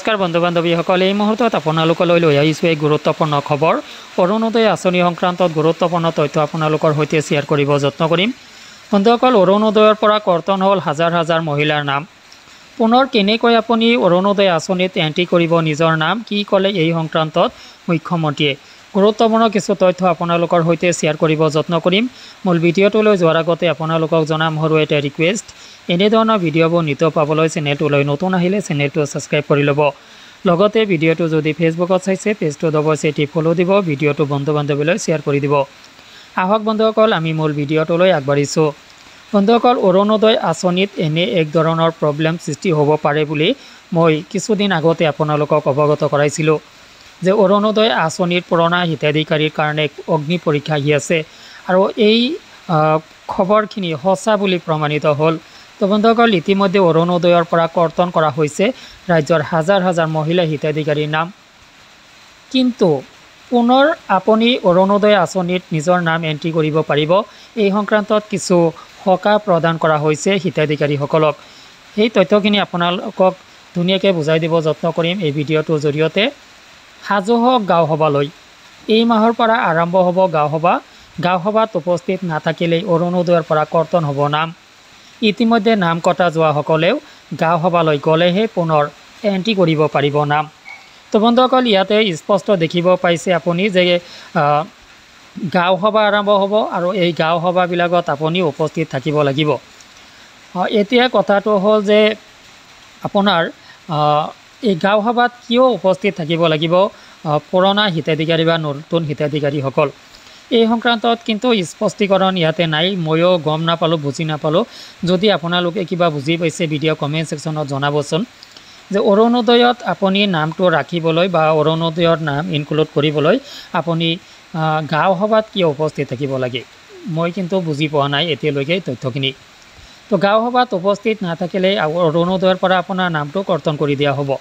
নমস্কাৰ বন্ধু বান্ধৱীসকল, এই মুহূৰ্তত আপোনালোকলৈ লৈ আহিছোঁ এক গুৰুত্বপূৰ্ণ খবৰ। অৰুণোদয় আঁচনি সংক্ৰান্তত গুৰুত্বপূৰ্ণ তথ্য আপোনালোকৰ সৈতে শ্বেয়াৰ কৰিব যত্ন কৰিম। বন্ধুসকল, অৰুণোদয়ৰ পৰা কৰ্তন হ'ল হাজাৰ হাজাৰ মহিলাৰ নাম। পুনৰ কেনেকৈ আপুনি অৰুণোদয় আঁচনিত এণ্ট্ৰি কৰিব নিজৰ নাম, কি ক'লে এই সংক্ৰান্তত মুখ্যমন্ত্ৰীয়ে। গুৰুত্বপূৰ্ণ কিছু তথ্য আপোনালোকৰ সৈতে শ্বেয়াৰ কৰিব যত্ন কৰিম। মূল ভিডিঅ'টোলৈ যোৱাৰ আগতে আপোনালোকক জনাম সৰু এটা ৰিকুৱেষ্ট, এনেধৰণৰ ভিডিঅ'বোৰ নিতৌ পাবলৈ চেনেলটোলৈ নতুন আহিলে চেনেলটো ছাবস্ক্ৰাইব কৰি ল'ব। লগতে ভিডিঅ'টো যদি ফেচবুকত চাইছে পেজটো অৱশ্যে এটি ফ'ল' দিব, ভিডিঅ'টো বন্ধু বান্ধৱীলৈ শ্বেয়াৰ কৰি দিব। আহক বন্ধুসকল, আমি মূল ভিডিঅ'টোলৈ আগবাঢ়িছোঁ। বন্ধুসকল, অৰুণোদয় আঁচনিত এনে এক ধৰণৰ প্ৰব্লেম সৃষ্টি হ'ব পাৰে বুলি মই কিছুদিন আগতে আপোনালোকক অৱগত কৰাইছিলোঁ যে অৰুণোদয় আঁচনিৰ পুৰণা হিতাধিকাৰীৰ কাৰণে অগ্নি পৰীক্ষা আহি আছে আৰু এই খবৰখিনি সঁচা বুলি প্ৰমাণিত হ'ল। তো বন্ধুসকল, ইতিমধ্যে অৰুণোদয়ৰ পৰা কৰ্তন কৰা হৈছে ৰাজ্যৰ হাজাৰ হাজাৰ মহিলা হিতাধিকাৰীৰ নাম। কিন্তু পুনৰ আপুনি অৰুণোদয় আঁচনিত নিজৰ নাম এণ্ট্ৰি কৰিব পাৰিব, এই সংক্ৰান্তত কিছু সকাহ প্ৰদান কৰা হৈছে হিতাধিকাৰীসকলক। সেই তথ্যখিনি আপোনালোকক ধুনীয়াকৈ বুজাই দিব যত্ন কৰিম এই ভিডিঅ'টোৰ জৰিয়তে। সাজু হওক গাঁও সভালৈ, এই মাহৰ পৰা আৰম্ভ হ'ব গাঁও সভা। গাঁও সভাত উপস্থিত নাথাকিলেই অৰুণোদয়ৰ পৰা কৰ্তন হ'ব নাম। ইতিমধ্যে নাম কটা যোৱাসকলেও গাঁও সভালৈ গ'লেহে পুনৰ এণ্ট্ৰি কৰিব পাৰিব নাম। তো বন্ধুসকল, ইয়াতে স্পষ্ট দেখিব পাইছে আপুনি যে গাঁও সভা আৰম্ভ হ'ব আৰু এই গাঁও সভাবিলাকত আপুনি উপস্থিত থাকিব লাগিব। এতিয়া কথাটো হ'ল যে আপোনাৰ এই গাঁও সভাত কিয় উপস্থিত থাকিব লাগিব পুৰণা হিতাধিকাৰী বা নতুন হিতাধিকাৰীসকল, এই সংক্ৰান্তত কিন্তু স্পষ্টীকৰণ ইয়াতে নাই। ময়ো গম নাপালোঁ, বুজি নাপালোঁ। যদি আপোনালোকে কিবা বুজি পাইছে ভিডিঅ' কমেণ্ট ছেকশ্যনত জনাবচোন যে অৰুণোদয়ত আপুনি নামটো ৰাখিবলৈ বা অৰুণোদয়ৰ নাম ইনক্লুড কৰিবলৈ আপুনি গাঁও সভাত কিয় উপস্থিত থাকিব লাগে, মই কিন্তু বুজি পোৱা নাই এতিয়ালৈকে তথ্যখিনি। তো গাঁও সভাত উপস্থিত নাথাকিলে অৰুণোদয়ৰ পৰা আপোনাৰ নামটো কৰ্তন কৰি দিয়া হ'ব।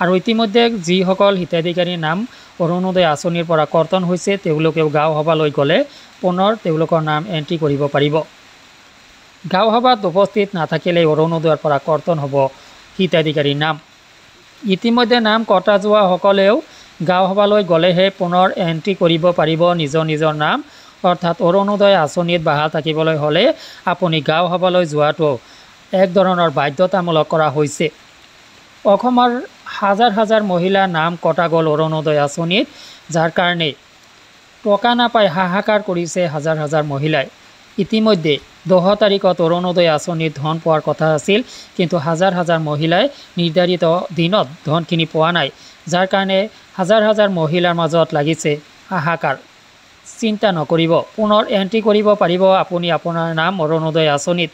আৰু ইতিমধ্যে যিসকল হিতাধিকাৰীৰ নাম অৰুণোদয় আঁচনিৰ পৰা কৰ্তন হৈছে তেওঁলোকেও গাঁও সভালৈ গ'লে পুনৰ তেওঁলোকৰ নাম এণ্ট্ৰি কৰিব পাৰিব। গাঁও সভাত উপস্থিত নাথাকিলে অৰুণোদয়ৰ পৰা কৰ্তন হ'ব হিতাধিকাৰীৰ নাম। ইতিমধ্যে নাম কটা যোৱাসকলেও গাঁও সভালৈ গ'লেহে পুনৰ এণ্ট্ৰি কৰিব পাৰিব নিজৰ নিজৰ নাম। অৰ্থাৎ অৰুণোদয় আঁচনিত বাহাল থাকিবলৈ হ'লে আপুনি গাঁও সভালৈ যোৱাটো এক ধৰণৰ বাধ্যতামূলক কৰা হৈছে। অসমৰ হাজাৰ হাজাৰ মহিলাৰ নাম কটা গ'ল অৰুণোদয় আঁচনিত, যাৰ কাৰণে টকা নাপাই হাহাকাৰ কৰিছে হাজাৰ হাজাৰ মহিলাই। ইতিমধ্যে 10 তাৰিখত অৰুণোদয় আঁচনিত ধন পোৱাৰ কথা আছিল, কিন্তু হাজাৰ হাজাৰ মহিলাই নিৰ্ধাৰিত দিনত ধনখিনি পোৱা নাই, যাৰ কাৰণে হাজাৰ হাজাৰ মহিলাৰ মাজত লাগিছে হাহাকাৰ। চিন্তা নকৰিব, পুনৰ এণ্ট্ৰি কৰিব পাৰিব আপুনি আপোনাৰ নাম অৰুণোদয় আঁচনিত।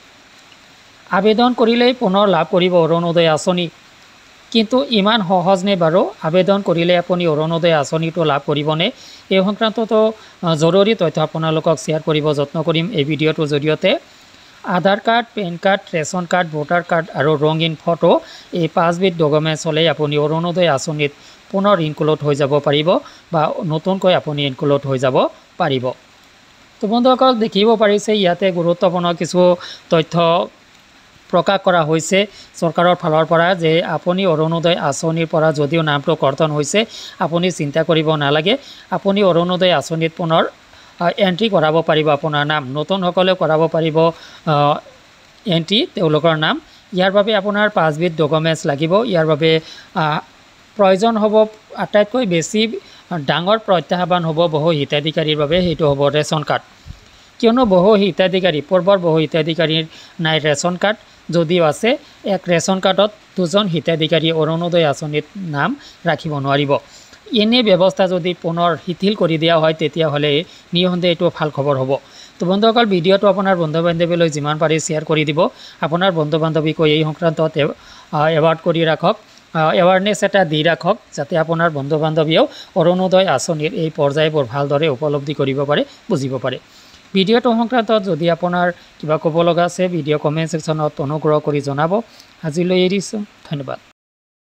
আবেদন কৰিলেই পুনৰ লাভ কৰিব অৰুণোদয় আঁচনি। কিন্তু ইমান সহজ নে বাৰু? আবেদন কৰিলে আপুনি অৰুণোদয় আঁচনিটো লাভ কৰিবনে? এই সংক্ৰান্ততো জৰুৰী তথ্য আপোনালোকক শ্বেয়াৰ কৰিব যত্ন কৰিম এই ভিডিঅ'টোৰ জৰিয়তে। Aadhaar card, pan card, ration card, voter card আৰু ৰঙীন ফটো, এই 5বিধ ডকুমেণ্টছ হ'লেই আপুনি অৰুণোদয় আঁচনিত পুনৰ ইনক্লুড হৈ যাব পাৰিব বা নতুনকৈ আপুনি ইনক্লুড হৈ যাব পাৰিব। তো বন্ধুসকল, দেখিব পাৰিছে ইয়াতে গুৰুত্বপূৰ্ণ কিছু তথ্য প্ৰকাশ কৰা হৈছে চৰকাৰৰ ফালৰ পৰা যে আপুনি অৰুণোদয় আঁচনিৰ পৰা যদিও নামটো কৰ্তন হৈছে আপুনি চিন্তা কৰিব নালাগে। আপুনি অৰুণোদয় আঁচনিত পুনৰ এণ্ট্ৰি কৰাব পাৰিব আপোনাৰ নাম। নতুনসকলেও কৰাব পাৰিব এণ্ট্ৰি তেওঁলোকৰ নাম। ইয়াৰ বাবে আপোনাৰ 5বিধ ডকুমেণ্টছ লাগিব। ইয়াৰ বাবে প্ৰয়োজন হ'ব, আটাইতকৈ বেছি ডাঙৰ প্ৰত্যাহ্বান হ'ব বহু হিতাধিকাৰীৰ বাবে, সেইটো হ'ব ৰেচন কাৰ্ড। কিয়নো বহু হিতাধিকাৰী, পূৰ্বৰ বহু হিতাধিকাৰীৰ নাই ৰেচন কাৰ্ড, যদিও আছে এক ৰেচন কাৰ্ডত 2জন হিতাধিকাৰী অৰুণোদয় আঁচনিত নাম ৰাখিব নোৱাৰিব। এনে ব্যৱস্থা যদি পুনৰ শিথিল কৰি দিয়া হয় তেতিয়াহ'লে নিঃসন্দেহে এইটো ভাল খবৰ হ'ব। তো বন্ধুসকল, ভিডিঅ'টো আপোনাৰ বন্ধু বান্ধৱীলৈ যিমান পাৰি শ্বেয়াৰ কৰি দিব। আপোনাৰ বন্ধু বান্ধৱীকৈ এই সংক্ৰান্তত এৱাৰ্ড কৰি ৰাখক, এৱাৰনেছ এটা দি ৰাখক, যাতে আপোনাৰ বন্ধু বান্ধৱীয়েও অৰুণোদয় আঁচনিৰ এই পৰ্যায়বোৰ ভালদৰে উপলব্ধি কৰিব পাৰে, বুজিব পাৰে। ভিডিঅ'টো সংক্ৰান্তত যদি আপোনাৰ কিবা ক'ব লগা আছে ভিডিঅ' কমেণ্ট ছেকশ্যনত অনুগ্ৰহ কৰি জনাব। আজিলৈ এৰিছোঁ, ধন্যবাদ।